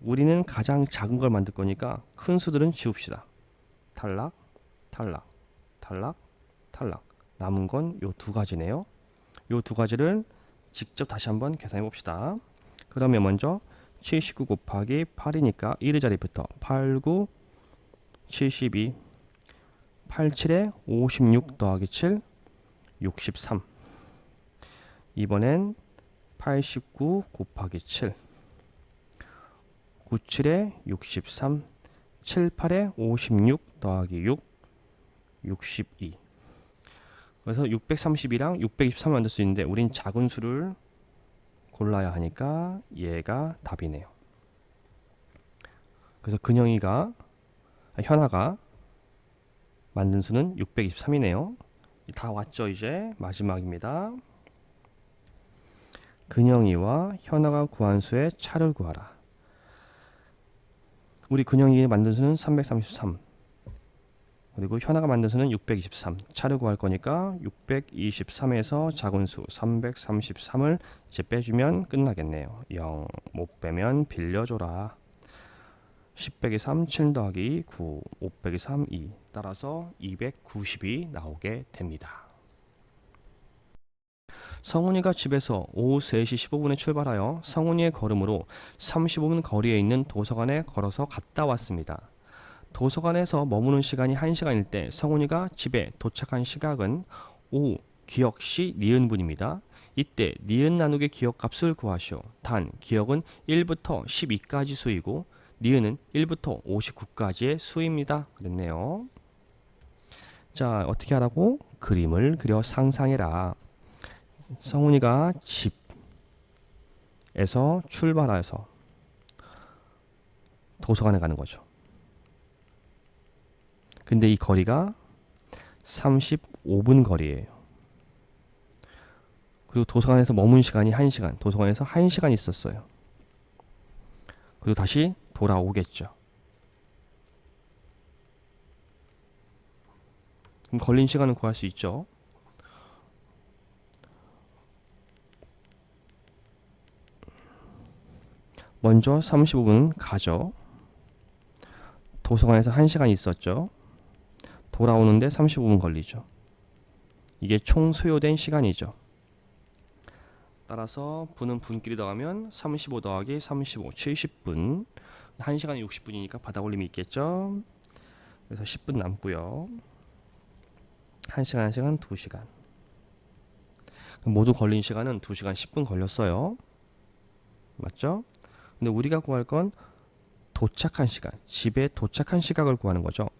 우리는 가장 작은 걸 만들 거니까 큰 수들은 지웁시다. 탈락, 탈락, 탈락, 탈락. 남은 건 요 두 가지네요. 요 두 가지를 직접 다시 한번 계산해 봅시다. 그러면 먼저 79 곱하기 8이니까 1의 자리부터 8, 9, 72 8, 7에 56 더하기 7 63 이번엔 89 곱하기 7 9, 7에 63 7, 8에 56 더하기 6 62 그래서 632랑 623을 만들 수 있는데 우린 작은 수를 골라야 하니까 얘가 답이네요. 그래서 현아가 만든 수는 623이네요. 다 왔죠. 이제 마지막입니다. 근영이와 현아가 구한 수의 차를 구하라. 우리 근영이가 만든 수는 333 그리고 현아가 만든 수는 623 차를 구할 거니까 623에서 작은 수 333을 이제 빼주면 끝나겠네요. 0 못 빼면 빌려줘라. 10 빼기 3 7 더하기 9 5 빼기 3 2 따라서 290이 나오게 됩니다. 성훈이가 집에서 오후 3시 15분에 출발하여 성훈이의 걸음으로 35분 거리에 있는 도서관에 걸어서 갔다 왔습니다. 도서관에서 머무는 시간이 1시간일 때 성훈이가 집에 도착한 시각은 오후 기역시 니은분입니다. 이때 니은 나누기 기역값을 구하시오. 단 기역은 1부터 12까지 수이고 니은은 1부터 59까지의 수입니다. 그랬네요. 자, 어떻게 하라고? 그림을 그려 상상해라. 성훈이가 집에서 출발해서 도서관에 가는 거죠. 근데 이 거리가 35분 거리예요. 그리고 도서관에서 머문 시간이 1시간. 도서관에서 1시간 있었어요. 그리고 다시 돌아오겠죠. 그럼 걸린 시간은 구할 수 있죠. 먼저 35분 가죠. 도서관에서 1시간 있었죠. 돌아오는데 35분 걸리죠. 이게 총 소요된 시간이죠. 따라서 분은 분끼리 더하면 35 더하기 35 70분 1시간에 60분이니까 바닥올림이 있겠죠. 그래서 10분 남고요. 1시간 1시간 2시간 모두 걸린 시간은 2시간 10분 걸렸어요. 맞죠? 근데 우리가 구할 건 도착한 시간, 집에 도착한 시각을 구하는 거죠.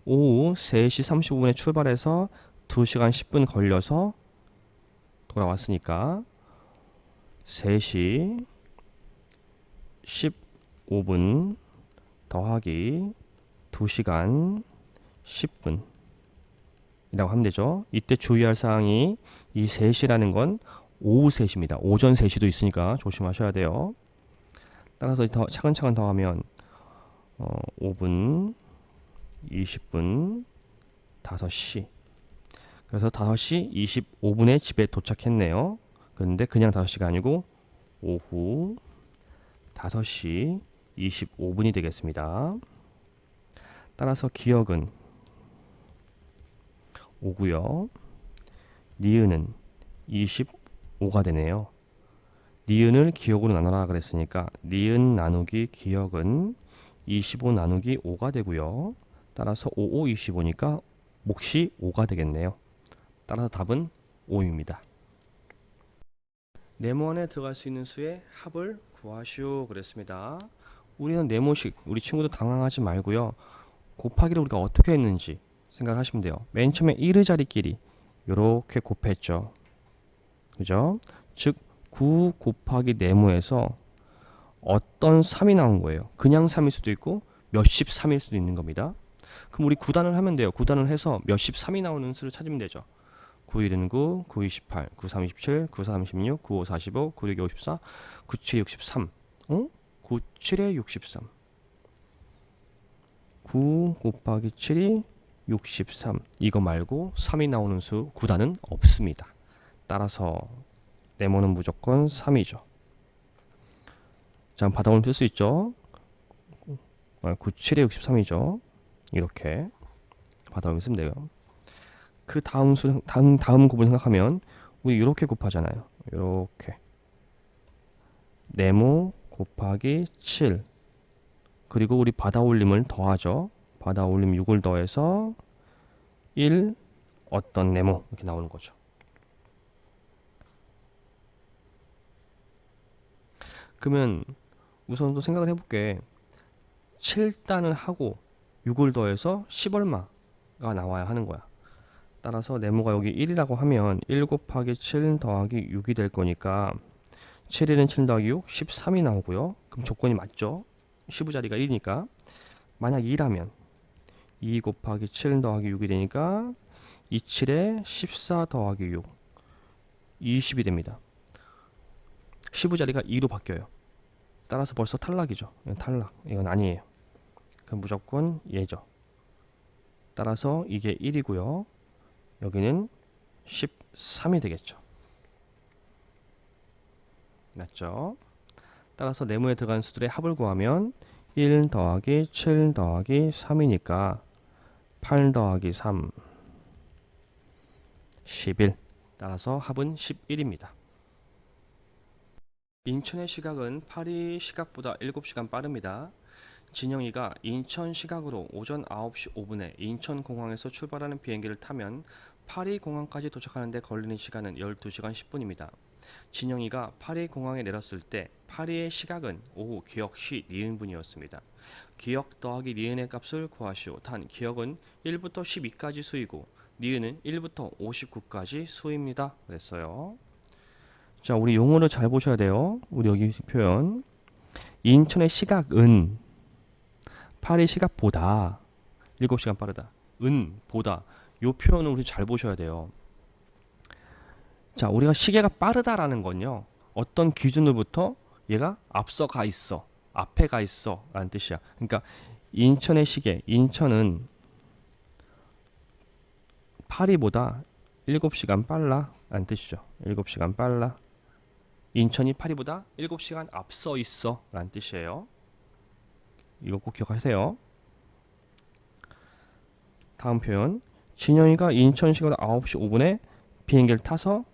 오후 3시 35분에 출발해서 2시간 10분 걸려서 돌아왔으니까 3시 15분 더하기 2시간 10분 이라고 하면 되죠. 이때 주의할 사항이 이 3시라는 건 오후 3시입니다. 오전 3시도 있으니까 조심하셔야 돼요. 따라서 더 차근차근 더하면 5분 20분 5시. 그래서 5시 25분에 집에 도착했네요. 그런데 그냥 5시가 아니고 오후 5시 25분이 되겠습니다. 따라서 기억은 오고요. 니은은 25가 되네요. 니은을 기억으로 나눠라 그랬으니까 니은 나누기 기억은 25 나누기 5가 되고요. 따라서 55, 25니까 몫이 5가 되겠네요. 따라서 답은 5입니다. 네모 안에 들어갈 수 있는 수의 합을 구하시오 그랬습니다. 우리는 네모식, 우리 친구도 당황하지 말고요. 곱하기를 우리가 어떻게 했는지 생각하시면 돼요. 맨 처음에 1의 자리끼리 이렇게 곱했죠. 그죠? 즉 9 곱하기 네모에서 어떤 3이 나온 거예요. 그냥 3일 수도 있고 몇십 3일 수도 있는 겁니다. 그럼 우리 구단을 하면 돼요. 구단을 해서 몇십 3이 나오는 수를 찾으면 되죠. 9, 1은 9, 9, 28, 9, 3, 27, 9, 4, 36, 9, 5, 45, 9, 6, 54, 9, 7, 63. 9, 7에 63. 9 곱하기 7이 63. 이거 말고 3이 나오는 수 구단은 없습니다. 따라서 네모는 무조건 3이죠. 자, 바닥을 쓸 수 있죠. 9, 7에 63이죠. 이렇게 바닥을 쓰면 돼요. 그 다음 수, 다음 곱을 생각하면 우리 이렇게 곱하잖아요. 이렇게 네모 곱하기 7 그리고 우리 받아 올림을 더하죠. 받아 올림 6을 더해서 1 어떤 네모 이렇게 나오는 거죠. 그러면 우선 또 생각을 해볼게. 7단을 하고 6을 더해서 10 얼마가 나와야 하는 거야. 따라서 네모가 여기 1이라고 하면 1 곱하기 7 더하기 6이 될 거니까 7에는 7 더하기 6, 13이 나오고요. 그럼 조건이 맞죠? 15자리가 1이니까 만약 2라면 2 곱하기 7 더하기 6이 되니까 27에 14 더하기 6, 20이 됩니다. 15자리가 2로 바뀌어요. 따라서 벌써 탈락이죠. 탈락. 이건 아니에요. 그럼 무조건 얘죠. 따라서 이게 1이고요. 여기는 13이 되겠죠. 맞죠? 따라서 네모에 들어간 수들의 합을 구하면 1 더하기 7 더하기 3이니까 8 더하기 3 11. 따라서 합은 11입니다. 인천의 시각은 파리 시각보다 7시간 빠릅니다. 진영이가 인천 시각으로 오전 9시 5분에 인천공항에서 출발하는 비행기를 타면 파리 공항까지 도착하는 데 걸리는 시간은 12시간 10분입니다. 진영이가 파리 공항에 내렸을 때 파리의 시각은 오후 기역 시 니은분이었습니다. 기역 더하기 니은의 값을 구하시오. 단 기역은 1부터 12까지 수이고 니은은 1부터 59까지 수입니다. 그랬어요. 자, 우리 용어를 잘 보셔야 돼요. 우리 여기 표현 인천의 시각은 파리 시각보다 7시간 빠르다. 보다. 요 표현을 우리 잘 보셔야 돼요. 자, 우리가 시계가 빠르다라는 건요. 어떤 기준으로부터 얘가 앞서 가 있어. 앞에 가 있어. 라는 뜻이야. 그러니까 인천의 시계, 인천은 파리보다 7시간 빨라. 라는 뜻이죠. 7시간 빨라. 인천이 파리보다 7시간 앞서 있어. 라는 뜻이에요. 이거 꼭 기억하세요. 다음 표현. 진영이가 인천 시각 9시 5분에 비행기를 타서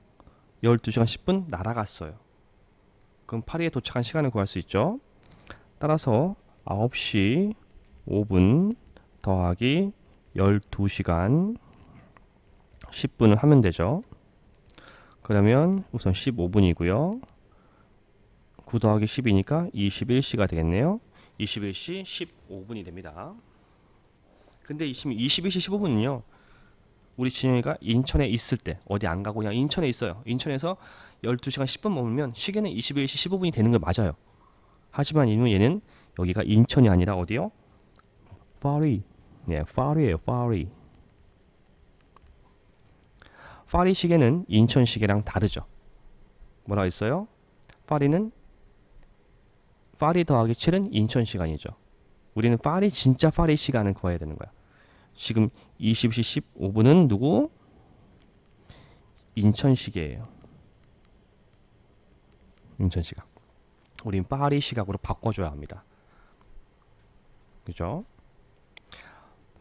12시간 10분 날아갔어요. 그럼 파리에 도착한 시간을 구할 수 있죠. 따라서 9시 5분 더하기 12시간 10분을 하면 되죠. 그러면 우선 15분이고요. 9 더하기 10이니까 21시가 되겠네요. 21시 15분이 됩니다. 근데 21시 15분은요. 우리 진영이가 인천에 있을 때 어디 안 가고 그냥 인천에 있어요. 인천에서 12시간 10분 머물면 시계는 21시 15분이 되는 거 맞아요. 하지만 얘는 여기가 인천이 아니라 어디요? 파리. 네, 파리예요. 파리. 파리 시계는 인천 시계랑 다르죠. 뭐라고 했어요? 파리 더하기 7은 인천 시간이죠. 우리는 진짜 파리 시간을 구해야 되는 거야. 지금 22시 15분은 누구? 인천 시계예요. 인천 시각. 우린 파리 시각으로 바꿔줘야 합니다. 그죠?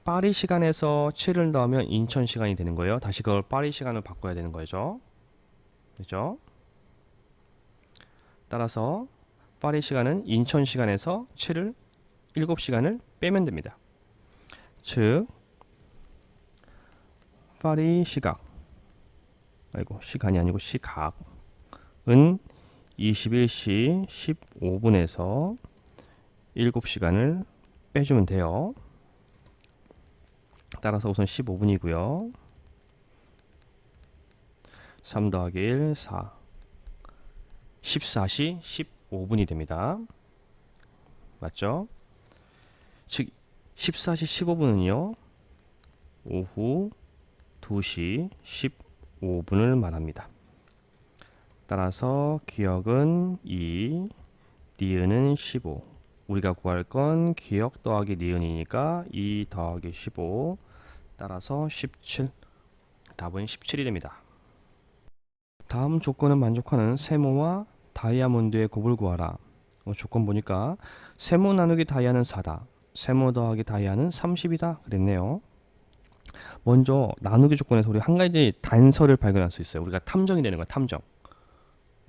파리 시간에서 7을 넣으면 인천 시간이 되는 거예요. 다시 그걸 파리 시간으로 바꿔야 되는 거죠. 그죠? 따라서 파리 시간은 인천 시간에서 7을 7시간을 빼면 됩니다. 즉 파리 시각, 아이고 시간이 아니고 시각은 21시 15분에서 7시간을 빼주면 돼요. 따라서 우선 15분이고요. 3 더하기 1, 4. 14시 15분이 됩니다. 맞죠? 즉 14시 15분은요. 오후 2시 15분을 말합니다. 따라서 기억은 2, 니은은 15. 우리가 구할 건 기억 더하기 니은이니까 2 더하기 15. 따라서 17. 답은 17이 됩니다. 다음 조건은 만족하는 세모와 다이아몬드의 곱을 구하라. 조건 보니까 세모 나누기 다이아는 4다. 세모 더하기 다이아는 30이다. 그랬네요. 먼저 나누기 조건에서 우리 한 가지 단서를 발견할 수 있어요. 우리가 탐정이 되는 거야. 탐정.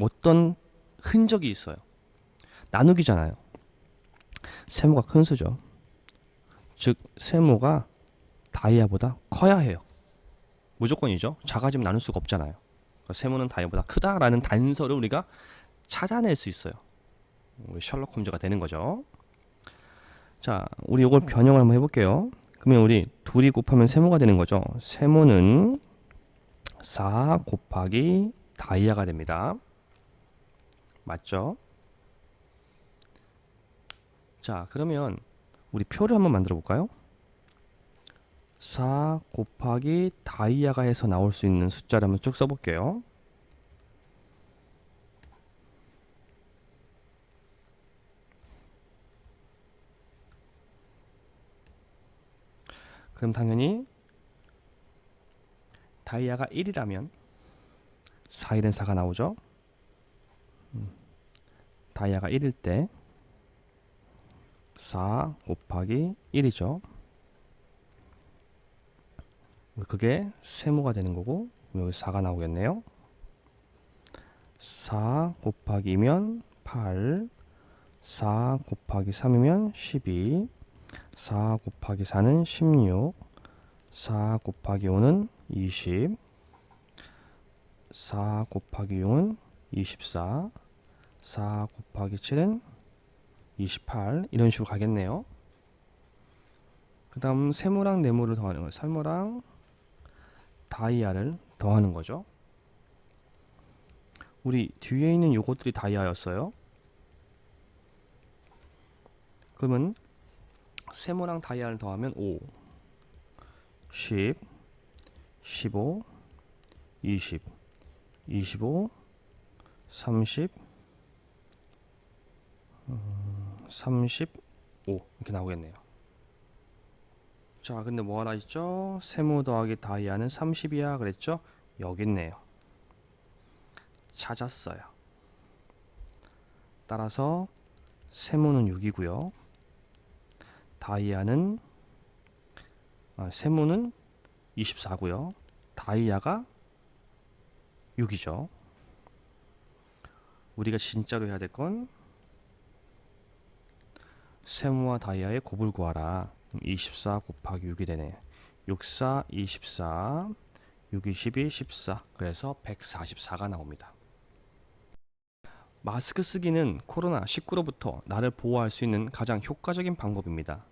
어떤 흔적이 있어요. 나누기잖아요. 세모가 큰 수죠. 즉 세모가 다이아보다 커야 해요. 무조건이죠. 작아지면 나눌 수가 없잖아요. 세모는 다이아보다 크다라는 단서를 우리가 찾아낼 수 있어요. 우리 셜록 홈즈가 되는 거죠. 자, 우리 이걸 변형을 한번 해볼게요. 그러면 우리 둘이 곱하면 세모가 되는 거죠. 세모는 4 곱하기 다이아가 됩니다. 맞죠? 자, 그러면 우리 표를 한번 만들어 볼까요? 4 곱하기 다이아가 해서 나올 수 있는 숫자를 한번 쭉 써볼게요. 그럼 당연히 다이아가 1이라면 4일은 4가 나오죠. 다이아가 1일 때 4 곱하기 1이죠. 그게 세모가 되는 거고 여기 4가 나오겠네요. 4 곱하기면 8, 4 곱하기 3이면 12, 4 곱하기 4는 16, 4 곱하기 5는 20, 4 곱하기 6은 24, 4 곱하기 7은 28. 이런 식으로 가겠네요. 그 다음 세모랑 네모를 더하는 거예요. 세모랑 다이아를 더하는 거죠. 우리 뒤에 있는 요것들이 다이아였어요. 그러면 세모랑 다이아를 더하면 5, 10, 15, 20, 25, 30, 35 이렇게 나오겠네요. 자, 근데 뭐 하나 있죠? 세모 더하기 다이아는 30이야 그랬죠? 여기 있네요. 찾았어요. 따라서 세모는 6이고요. 다이아는 세모는 24고요. 다이아가 6이죠. 우리가 진짜로 해야 될 건 세모와 다이아의 곱을 구하라. 24 곱하기 6이 되네. 6, 4, 24, 6, 22, 14. 그래서 144가 나옵니다. 마스크 쓰기는 코로나19로부터 나를 보호할 수 있는 가장 효과적인 방법입니다.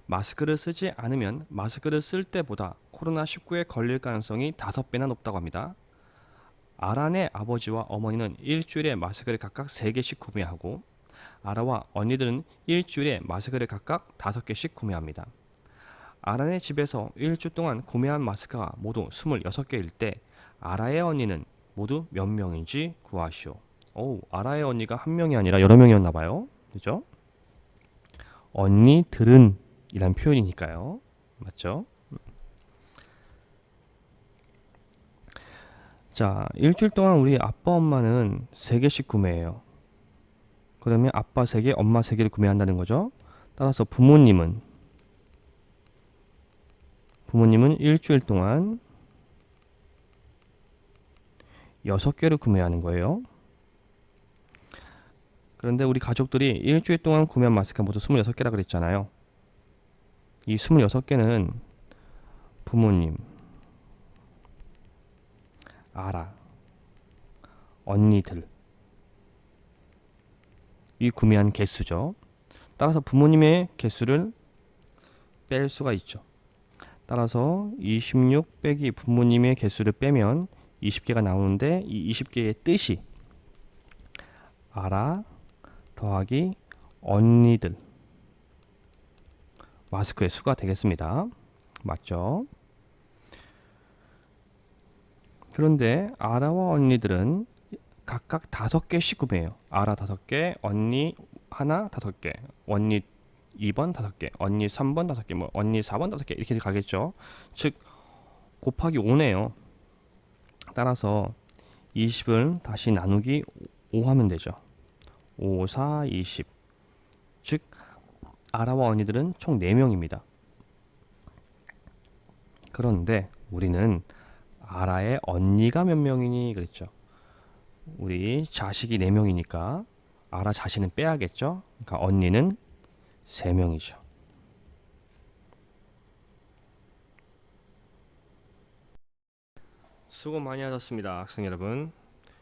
마스크를 쓰지 않으면 마스크를 쓸 때보다 코로나19에 걸릴 가능성이 5배나 높다고 합니다. 아란의 아버지와 어머니는 일주일에 마스크를 각각 3개씩 구매하고 아라와 언니들은 일주일에 마스크를 각각 5개씩 구매합니다. 아란의 집에서 일주 동안 구매한 마스크가 모두 26개일 때 아라의 언니는 모두 몇 명인지 구하시오. 아라의 언니가 한 명이 아니라 여러 명이었나 봐요. 그죠? 언니들은 이란 표현이니까요. 맞죠? 자, 일주일 동안 우리 아빠 엄마는 3개씩 구매해요. 그러면 아빠 3개, 엄마 3개를 구매한다는 거죠. 따라서 부모님은 일주일 동안 6개를 구매하는 거예요. 그런데 우리 가족들이 일주일 동안 구매한 마스크가 모두 26개라 그랬잖아요. 이 26개는 부모님, 아라, 언니들 이 구매한 개수죠. 따라서 부모님의 개수를 뺄 수가 있죠. 따라서 26 빼기 부모님의 개수를 빼면 20개가 나오는데 이 20개의 뜻이 아라 더하기 언니들 마스크의 수가 되겠습니다. 맞죠? 그런데 아라와 언니들은 각각 5개씩 구매해요. 아라 5개, 언니 하나 5개, 언니 2번 5개, 언니 3번 5개, 뭐 언니 4번 5개 이렇게 가겠죠. 즉 곱하기 5네요. 따라서 20을 다시 나누기 5 하면 되죠. 5, 4, 20. 즉 아라와 언니들은 총 4명입니다. 그런데 우리는 아라의 언니가 몇 명이니 그랬죠. 우리 자식이 4명이니까 아라 자신은 빼야겠죠. 그러니까 언니는 3명이죠. 수고 많이 하셨습니다, 학생 여러분.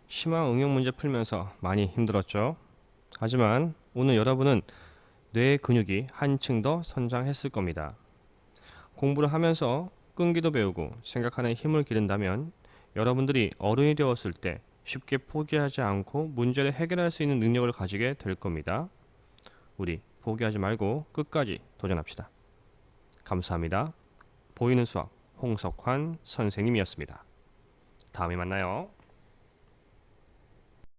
심화 응용 문제 풀면서 많이 힘들었죠. 하지만 오늘 여러분은 뇌 근육이 한층 더 선장했을 겁니다. 공부를 하면서 끈기도 배우고 생각하는 힘을 기른다면 여러분들이 어른이 되었을 때 쉽게 포기하지 않고 문제를 해결할 수 있는 능력을 가지게 될 겁니다. 우리 포기하지 말고 끝까지 도전합시다. 감사합니다. 보이는 수학 홍석환 선생님이었습니다. 다음에 만나요.